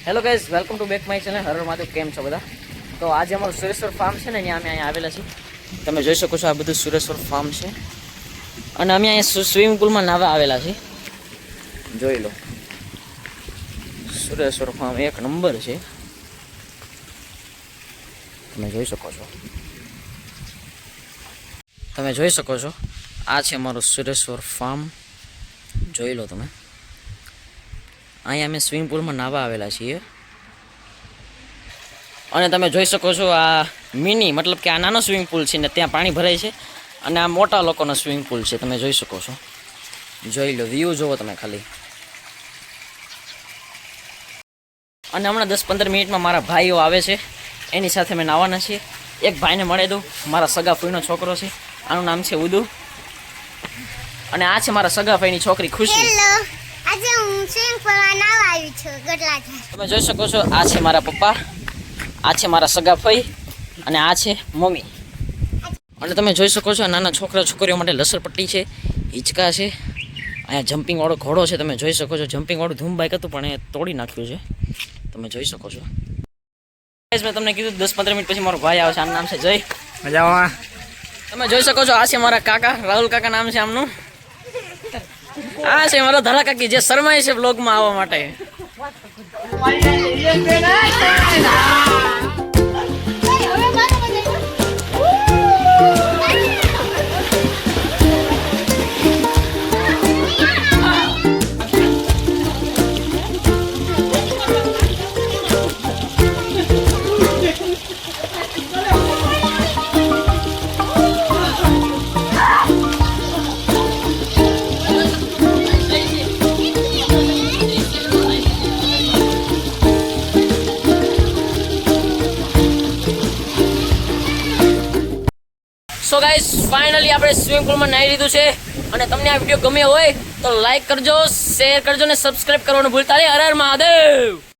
Hello guys, welcome to back my channel Har Har Mahadev. કેમ છો બધા? તો આજે અમારું સુરેશ્વર ફાર્મ છે ને, ત્યાં અમે અહીંયા આવેલા છીએ. તમે જોઈ શકો છો, આ બધું સુરેશ્વર ફાર્મ છે. અને અમે અહીંયા સ્વિમિંગ પુલમાં નાહવા આવેલા છીએ. જોઈ લો, સુરેશ્વર ફાર્મ એક નંબર છે, તમે જોઈ શકો છો. તમે જોઈ શકો છો, આ છે અમારું સુરેશ્વર ફાર્મ. જોઈ લો તમે. અહીંયા અમે સ્વિમિંગ પુલમાં નાહવા આવેલા છીએ. અને તમે જોઈ શકો છો, આ મિની મતલબ કે આ નાનો સ્વિમિંગ પુલ છે ને ત્યાં પાણી ભરાય છે. અને આ મોટા લોકોનો સ્વિમિંગ પુલ છે, તમે જોઈ શકો છો. જોઈ લો, વ્યૂ જુઓ તમે ખાલી. અને હમણાં 10-15 મિનિટમાં મારા ભાઈઓ આવે છે, એની સાથે મેં નાહવાના છીએ. એક ભાઈને મળી દઉં, મારા સગા ફઈનો છોકરો છે, આનું નામ છે ઉદુ. અને આ છે મારા સગા ફઈની છોકરી ખુશી. આજે હું સ્વિમિંગ પુલમાં નાહવા આવી છું ગઢલાથી. તમે જોઈ શકો છો, આ છે મારા પપ્પા, આ છે મારા સગા ફઈ, અને આ છે મમ્મી. અને તમે જોઈ શકો છો, નાના છોકરા છોકરીઓ માટે લસરપટ્ટી છે, હિંચકા છે. અહીંયા જમ્પિંગ વાળો ઘોડો છે, તમે જોઈ શકો છો. જમ્પિંગ વાળું ધૂમ બાઇક હતું પણ એ તોડી નાખ્યું છે, તમે જોઈ શકો છો. મેં તમને કીધું 10-15 મિનિટ પછી મારો ભાઈ આવે છે, આનું નામ છે જય. મજામાં. તમે જોઈ શકો છો, આ છે મારા કાકા, રાહુલ કાકા નામ છે આમનું. આ છે મારા ધરા કાકી, જે શરમાય છે બ્લોગમાં આવવા માટે. સો ગાઈસ, ફાઇનલી આપણે સ્વિમિંગ પુલમાં નાહી લીધું છે. અને તમને આ વિડીયો ગમ્યો હોય તો લાઈક કરજો, શેર કરજો ને સબસ્ક્રાઇબ કરવાનું ભૂલતા નહીં. હર હર મહાદેવ.